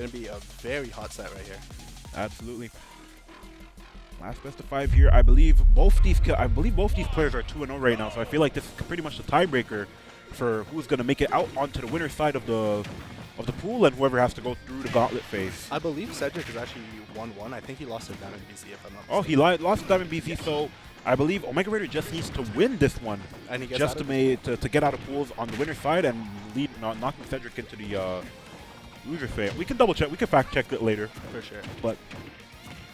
Going to be a very hot set right here. Absolutely. Last best of 5 here. I believe both these players are 2-0 right now, so I feel like this is pretty much the tiebreaker for who's going to make it out onto the winner's side of the pool and whoever has to go through the gauntlet phase. I believe Cedric is actually 1-1. I think he lost to Diamond BC if I'm not mistaken. Oh, he lost to Diamond BC, so I believe Omega Raider just needs to win this one and he gets just to get out of pools on the winner's side and lead, knocking Cedric into the loser's phase. We can double check. We can fact check it later. For sure. But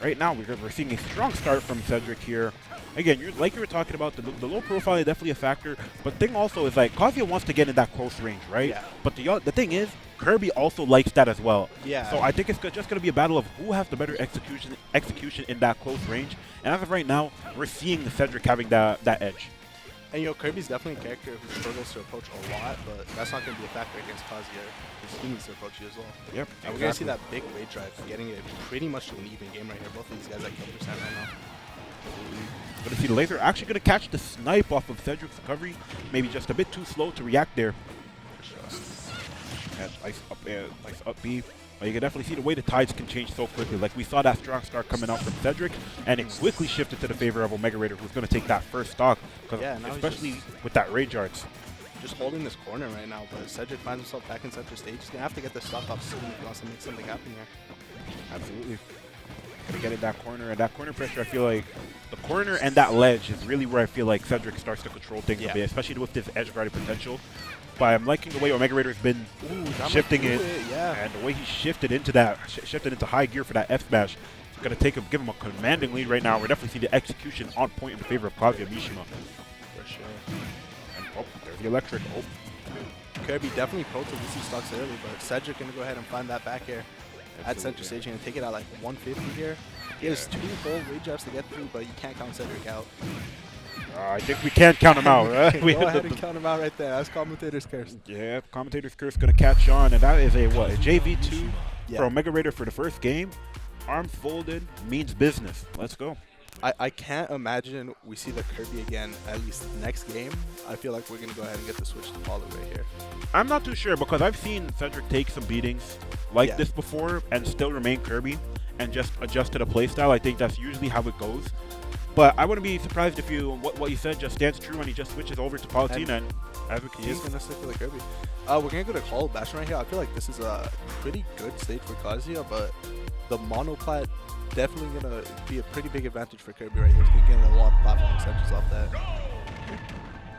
right now, we're seeing a strong start from Cedric here. Again, like you were talking about, the low profile is definitely a factor. But thing also is like Kazuya wants to get in that close range, right? Yeah. But the thing is, Kirby also likes that as well. Yeah. So I think it's just going to be a battle of who has the better execution in that close range. And as of right now, we're seeing Cedric having that edge. And Kirby's definitely a character who struggles to approach a lot, but that's not going to be a factor against Kazuya, because he needs to approach you as well. Yep. And we're going to see that big raid drive, getting it pretty much to an even game right here. Both of these guys at kill percent right now. Going to see the laser actually going to catch the snipe off of Cedric's recovery. Maybe just a bit too slow to react there. And nice up B. But you can definitely see the way the tides can change so quickly. Like we saw that strong start coming out from Cedric, and it quickly shifted to the favor of Omega Raider, who's going to take that first stock. Yeah, especially with that rage arts. Just holding this corner right now, but Cedric finds himself back in center stage. He's going to have to get this stock off soon if he wants to make something happen here. Absolutely. Gonna get in that corner, and that corner pressure, I feel like the corner and that ledge is really where I feel like Cedric starts to control things a bit, especially with this edge guarded potential. But I'm liking the way Omega Raider has been shifting it, and the way he shifted into that, shifted into high gear for that F smash. It's gonna give him a commanding lead right now. We're definitely seeing the execution on point in the favor of Kazuya Mishima. For sure. And there's the electric. Kirby definitely probed to VC stocks early, but Cedric gonna go ahead and find that back air at center stage and take it out like 150 here. He has 2 whole rage jabs to get through, but you can't count Cedric out. I think we can count him out. Right? We go ahead and count him out right there. That's commentator's curse. Yeah, commentator's curse going to catch on, and that is a JV2 for Omega Raider for the first game. Arm folded means business. Let's go. I can't imagine we see the Kirby again at least next game. I feel like we're going to go ahead and get the switch to Paulo right here. I'm not too sure because I've seen Cedric take some beatings like this before and still remain Kirby and just adjust to the playstyle. I think that's usually how it goes. But I wouldn't be surprised if what you said just stands true and he just switches over to Palutena and as we can he is going to stick with the Kirby. We're going to go to Call Bastion right here. I feel like this is a pretty good stage for Kazuya, but the monoplat definitely going to be a pretty big advantage for Kirby right here. He's going to get a lot of platform extensions off that.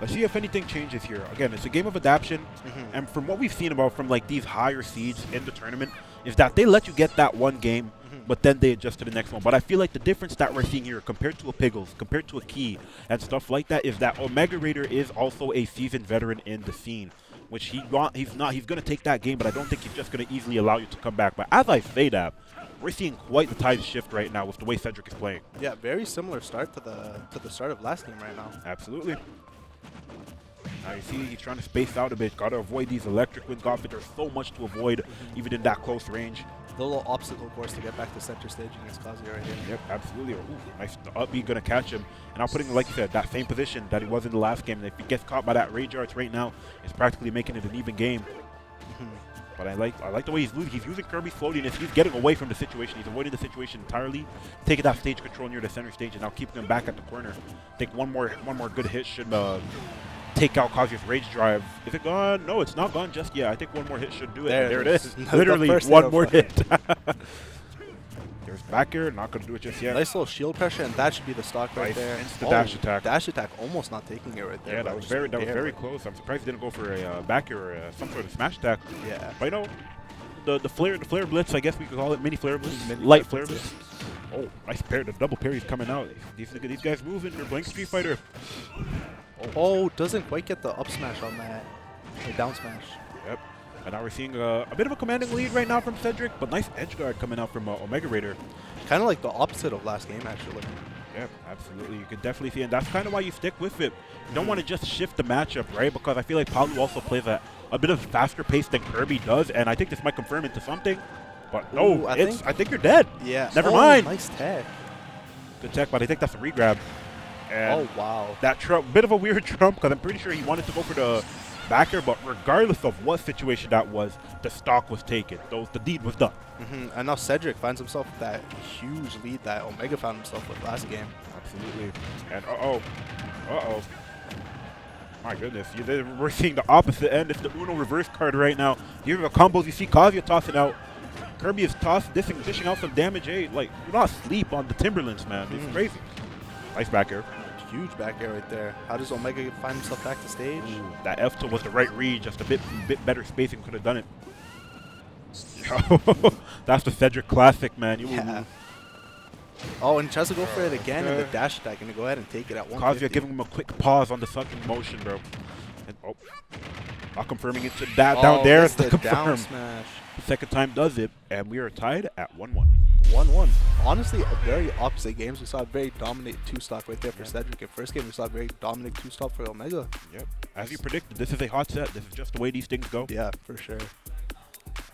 Let's see if anything changes here. Again, it's a game of adaptation, and from what we've seen from like these higher seeds in the tournament, is that they let you get that one game, but then they adjust to the next one. But I feel like the difference that we're seeing here compared to a Piggles, compared to a Key, and stuff like that, is that Omega Raider is also a seasoned veteran in the scene, which he's not. He's going to take that game, but I don't think he's just going to easily allow you to come back. But as I say that, we're seeing quite the tide shift right now with the way Cedric is playing. Yeah, very similar start to the start of last game right now. Absolutely. Now you see he's trying to space out a bit. Got to avoid these electric winds off it. There's so much to avoid, even in that close range. The little obstacle course to get back to center stage against Kazuya right here. Yep, absolutely. Ooh, nice. The up B going to catch him. And now putting, like you said, that same position that he was in the last game. And if he gets caught by that rage arts right now, it's practically making it an even game. But I like the way he's losing. He's using Kirby's floatiness. He's getting away from the situation. He's avoiding the situation entirely, taking that stage control near the center stage, and now keeping him back at the corner. I think one more good hit should take out Kazuya's rage drive. Is it gone? No, it's not gone just yet. I think one more hit should do it. There it is. Literally one more hit. There's back air. Not going to do it just yet. Nice little shield pressure, and that should be the stock right there. Instant dash attack. Dash attack almost not taking it right there. Yeah, that was very close. I'm surprised he didn't go for a back air or some sort of smash attack. Yeah. But the flare blitz, I guess we could call it mini flare blitz, light flare blitz. Oh, nice pair. The double parry's coming out. These guys moving. They're playing Street Fighter. Oh, doesn't quite get the up smash on that. Or down smash. Yep. And now we're seeing a bit of a commanding lead right now from Cedric, but nice edge guard coming out from Omega Raider. Kind of like the opposite of last game, actually. Yep, absolutely. You could definitely see, and that's kind of why you stick with it. You don't want to just shift the matchup, right? Because I feel like Palu also plays a bit of faster pace than Kirby does, and I think this might confirm into something. But no, I think you're dead. Yeah. Never mind. Nice tech. Good tech, but I think that's a regrab. And wow. That bit of a weird trump, because I'm pretty sure he wanted to go for back air, but regardless of what situation that was, the stock was taken. The deed was done. And now Cedric finds himself with that huge lead that Omega found himself with last game. Absolutely. And my goodness, we're seeing the opposite end. It's the Uno reverse card right now. Here are the combos. You see Kazuya tossing out. Kirby is dishing out some damage. Hey, like, do not sleep on the Timberlands, man. It's crazy. Nice back air. Huge back air right there. How does Omega find himself back to stage? Ooh, that F tilt was the right read. Just a bit better spacing could have done it. That's the Cedric classic, man. Yeah. Oh, and he tries to go for it again, and the dash attack going to go ahead and take it at 150. Kazuya giving him a quick pause on the sucking motion, bro. And, not confirming it to that down there. It's the confirm. down smash. The second time does it, and we are tied at 1-1. 1-1. Honestly, very opposite games. We saw a very dominant two-stock right there for Cedric. In first game, we saw a very dominant two-stock for Omega. Yep. As you predicted, this is a hot set. This is just the way these things go. Yeah, for sure.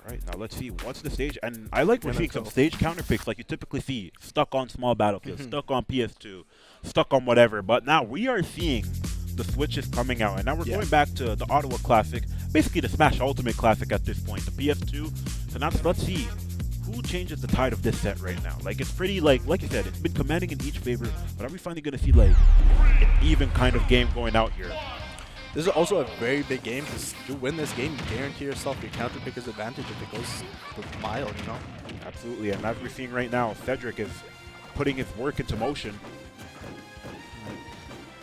All right, now let's see. What's the stage? And I like we're seeing some stage counter picks like you typically see. Stuck on small battlefield, stuck on PS2, stuck on whatever. But now we are seeing the switches coming out. And now we're going back to the Ottawa Classic, basically the Smash Ultimate Classic at this point, the PS2. So now let's see who changes the tide of this set right now. Like, it's pretty, like you said, it's been commanding in each favor. But are we finally going to see, like, an even kind of game going out here? This is also a very big game because you win this game, you guarantee yourself your counter picker's advantage if it goes the mile, you know? Absolutely, and as we're seeing right now, Cedric is putting his work into motion.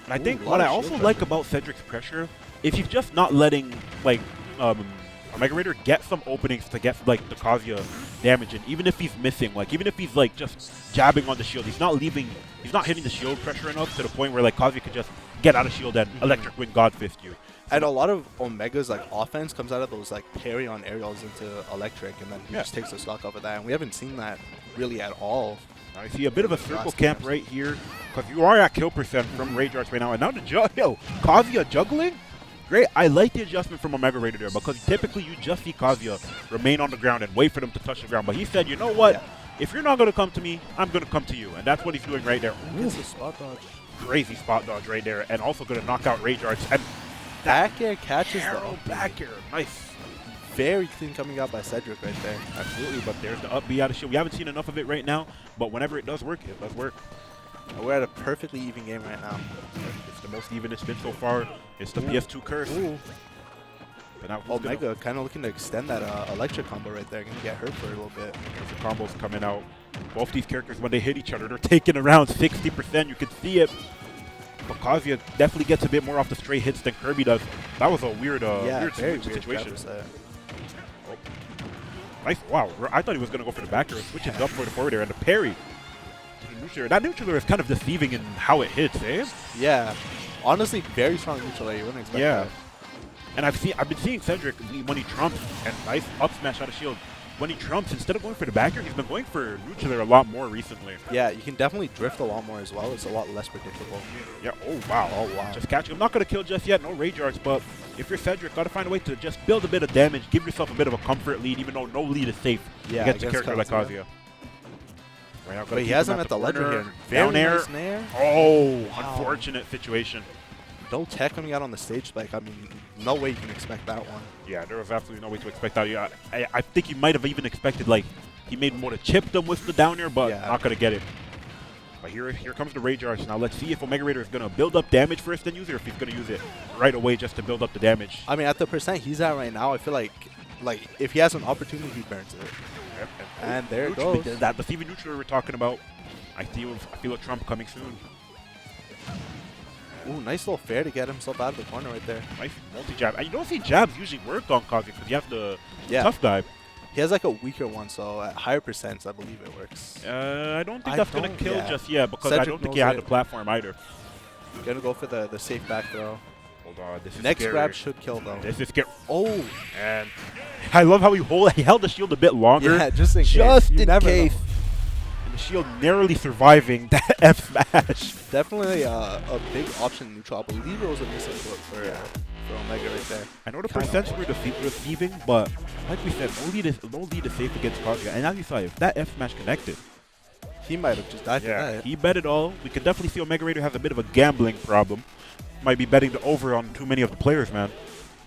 And I think what I also like about Cedric's pressure is he's just not letting, like, Omega Raider get some openings to get, like, the Kazuya damage in, even if he's missing, like, even if he's, like, just jabbing on the shield. He's not hitting the shield pressure enough to the point where, like, Kazuya could just get out of shield and electric wing God Fist you. And a lot of Omega's like offense comes out of those like parry on aerials into electric, and then he just takes the stock off of that. And we haven't seen that really at all. I see a bit of a circle camp right here because you are at kill percent from Rage Arts right now. And now the Kazuya juggling. Great. I like the adjustment from Omega Raider there because typically you just see Kazuya remain on the ground and wait for them to touch the ground. But he said, you know what? If you're not going to come to me, I'm going to come to you. And that's what he's doing right there. Gets the spot dodge. Crazy spot dodge right there, and also going to knock out Rage Arts. And back air catches the back air. Nice. Very clean coming out by Cedric right there. Absolutely, but there's the up B out of shield. We haven't seen enough of it right now, but whenever it does work, it does work. We're at a perfectly even game right now. It's the most even it's been so far. It's the PS2 curse. But now Omega kind of looking to extend that electric combo right there. Going to get hurt for a little bit. There's the combos coming out. Both these characters, when they hit each other, they're taking around 60%. You can see it. But Kazuya definitely gets a bit more off the stray hits than Kirby does. That was a weird, weird situation. Oh. Nice. Wow. I thought he was going to go for the back air. Switches up for the forward air and the parry. That neutral air is kind of deceiving in how it hits, eh? Yeah. Honestly, very strong neutral air. You wouldn't expect that. And I've been seeing Cedric when he trumps and nice up smash out of shield. When he trumps, instead of going for the back air, he's been going for neutral air a lot more recently. Yeah, you can definitely drift a lot more as well. It's a lot less predictable. Yeah. Oh wow. Oh wow. Just catching. I'm not gonna kill just yet. No rage arts, but if you're Cedric, gotta find a way to just build a bit of damage, give yourself a bit of a comfort lead, even though no lead is safe against a character like Kazuya. Right now, but he has him at the ledger here. Down air. Nice nair. Oh, wow. Unfortunate situation. No tech coming out on the stage spike. I mean, no way you can expect that one. Yeah, there was absolutely no way to expect that. Yeah, I think he might have even expected, like, he made more to chip them with the down air, but not going to get it. But here comes the Rage Arch. Now let's see if Omega Raider is going to build up damage first then use it, or if he's going to use it right away just to build up the damage. I mean, at the percent he's at right now, I feel like if he has an opportunity, he burns it. Yep. And there it goes. That the CV neutral we're talking about. I feel a Trump coming soon. Ooh, nice little fair to get himself out of the corner right there. Nice multi-jab. And you don't see jabs usually work on Kazuya because you have the tough guy. He has like a weaker one, so at higher percents, I believe it works. I don't think that's going to kill just yet because Cedric I don't think he had the platform either. Going to go for the safe back throw. Hold on. This is Next scary. grab should kill, though. This is scary. Oh. And I love how he held the shield a bit longer. Yeah, just in case. Know. The shield narrowly surviving that F smash. Definitely a big option neutral. I believe it was a missing foot for Omega right there. I know the percents were deceiving, but like we said, no lead is safe against Kazuya. And as you saw, if that F smash connected, he might have just died for that. He bet it all. We can definitely see Omega Raider has a bit of a gambling problem. Might be betting the over on too many of the players, man.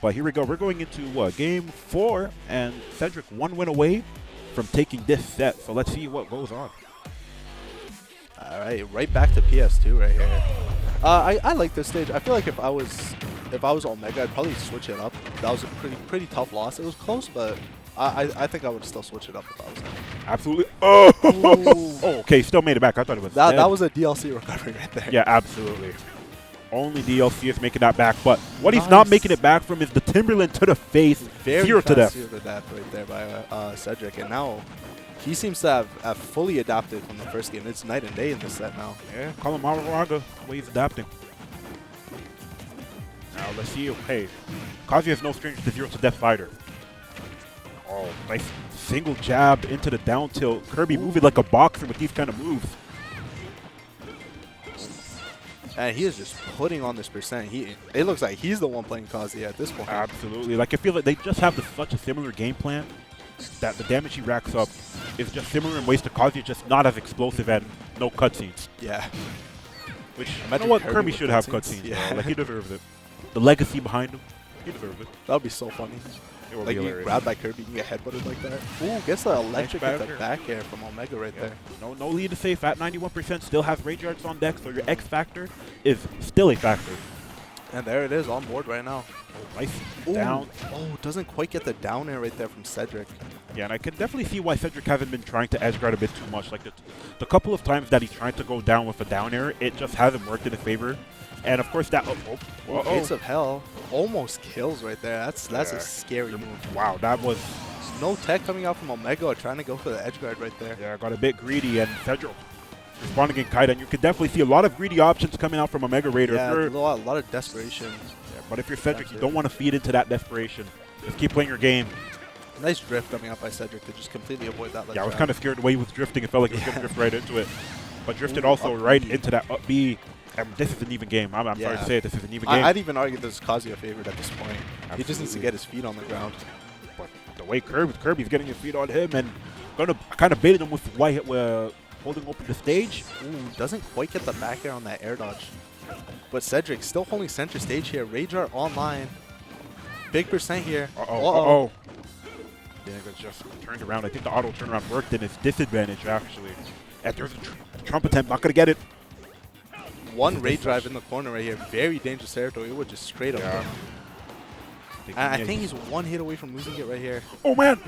But here we go. We're going into game 4, and Cedric 1 win away from taking this set. So let's see what goes on. All right, right back to PS2 right here. I like this stage. I feel like if I was Omega, I'd probably switch it up. That was a pretty tough loss. It was close, but I think I would still switch it up if I was him. Absolutely. Oh, okay. Still made it back. I thought it was dead. That was a DLC recovery right there. Yeah, absolutely. Only DLC is making that back, but what he's not making it back from is the Timberland to the face, Very 0 to death. 0 to death right there by Cedric, and now he seems to have fully adapted from the first game. It's night and day in this set now. Yeah, call him Maruaga, the way he's adapting. Now let's see. Hey, Kazuya is no stranger to 0 to death fighter. Oh, nice single jab into the down tilt. Kirby moving like a boxer with these kind of moves. And he is just putting on this percent. It looks like he's the one playing Kazuya at this point. Absolutely. Like, I feel like they just have such a similar game plan that the damage he racks up is just similar in ways to Kazuya, just not as explosive and no cutscenes. Yeah. Which, you know what? Kirby should have cutscenes. Yeah. Like, he deserves it. The legacy behind him, he deserves it. That would be so funny. Like, you get grabbed by Kirby, you get headbutted like that. Ooh, gets the electric at the back air from Omega right there. No lead to safe at 91%. Still has Rage Arts on deck, so your X factor is still a factor. And there it is on board right now. Oh, nice Ooh. down. Oh, doesn't quite get the down air right there from Cedric. Yeah, and I can definitely see why Cedric hasn't been trying to edge guard a bit too much. Like the couple of times that he's trying to go down with a down air, it just hasn't worked in his favor. And of course that Gates of Hell almost kills right there. That's a scary move. Wow, that was no tech coming out from Omega trying to go for the edge guard right there. Yeah, got a bit greedy, and Cedric responding in Kaiden. You can definitely see a lot of greedy options coming out from Omega Raider. Yeah, a lot of desperation. Yeah, but if you're Cedric, you don't want to feed into that desperation. Just keep playing your game. Nice drift coming out by Cedric to just completely avoid that. Yeah, I was kind of scared the way he was drifting. It felt like he was going to drift right into it. But drifted also right into that up B. And this is an even game. I'm sorry to say it. This is an even game. I'd even argue this is Kazuya favored at this point. Absolutely. He just needs to get his feet on the ground. But the way Kirby's getting his feet on him and gonna kind of baiting him with White holding open the stage. Ooh, doesn't quite get the back air on that air dodge. But Cedric still holding center stage here. Rage Art online. Big percent here. Uh-oh. Yeah, it just turned around. I think the auto turnaround worked in his disadvantage, actually. And there's a Trump attempt. Not going to get it. One Rage Drive in the corner right here. Very dangerous territory. It would just straight up down. I think he's one hit away from losing it right here. Oh, man.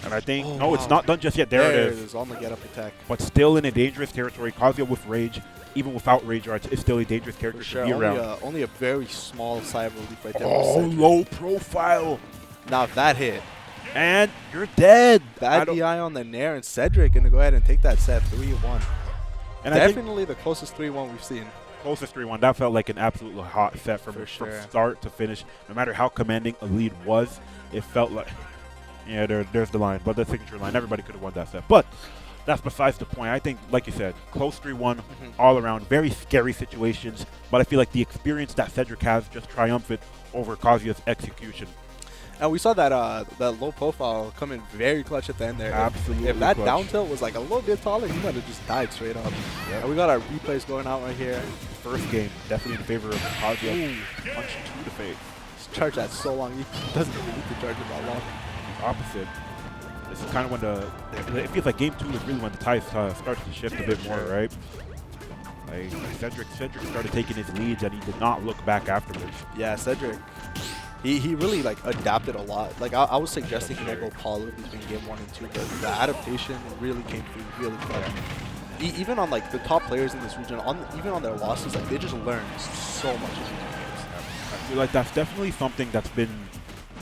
And I think, no, it's not done just yet. There it is. On the get-up attack. But still in a dangerous territory. Kazuya with Rage, even without Rage Arts, is still a dangerous character to be around. Only a very small side of relief right there. Oh, low profile. Now if that hit. And you're dead. Bad DI on the Nair, and Cedric going to go ahead and take that set 3-1. And definitely the closest 3-1 we've seen. Closest 3-1. That felt like an absolutely hot set from start to finish. No matter how commanding a lead was, it felt like, yeah, there's the line, but the signature line. Everybody could have won that set. But that's besides the point. I think, like you said, close 3-1 all around. Very scary situations, but I feel like the experience that Cedric has just triumphant over Kazuya's execution. And we saw that that low profile come in very clutch at the end there. Absolutely. If that down tilt was like a little bit taller, he might have just died straight up. Yeah. And we got our replays going out right here. First game, definitely in favor of Kazuya. Punch 2 to face. He's charged that so long, he doesn't even need to charge it that long. Opposite. This is kind of when it feels like game 2 is really when the tide starts to shift a bit more, right? Like Cedric started taking his leads and he did not look back afterwards. Yeah, Cedric. He really like adapted a lot. Like I was suggesting he might go Paulo between game 1 and 2, but the adaptation really came through really clutch. Even on like the top players in this region, even on their losses, like they just learned so much in these games. I feel like that's definitely something that's been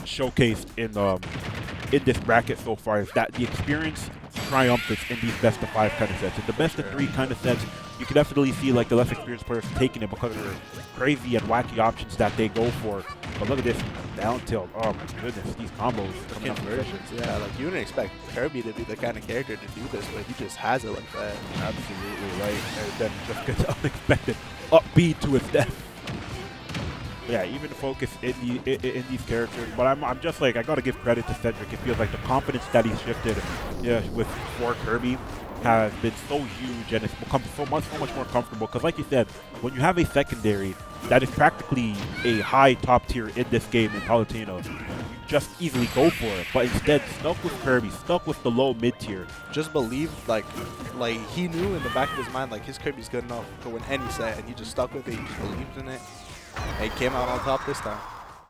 showcased in this bracket so far, is that the experience triumphs in these best of 5 kind of sets. In the best of 3 kind of sets, you can definitely see like the less experienced players taking it because of their crazy and wacky options that they go for. But look at this down tilt. Oh my goodness, these combos. The conversions, yeah. Like you wouldn't expect Kirby to be the kind of character to do this, but he just has it like that. Absolutely right. And then just gets unexpected upbeat to his death. Yeah, even the focus in these characters. But I'm just like, I gotta give credit to Cedric. It feels like the confidence that he's shifted, with for Kirby has been so huge and it's become so much more comfortable. Because like you said, when you have a secondary that is practically a high top tier in this game in Palatino, you just easily go for it. But instead, stuck with Kirby, stuck with the low mid tier. Just believe, like he knew in the back of his mind, like his Kirby's good enough to win any set, and he just stuck with it. He just believed in it, and he came out on top this time.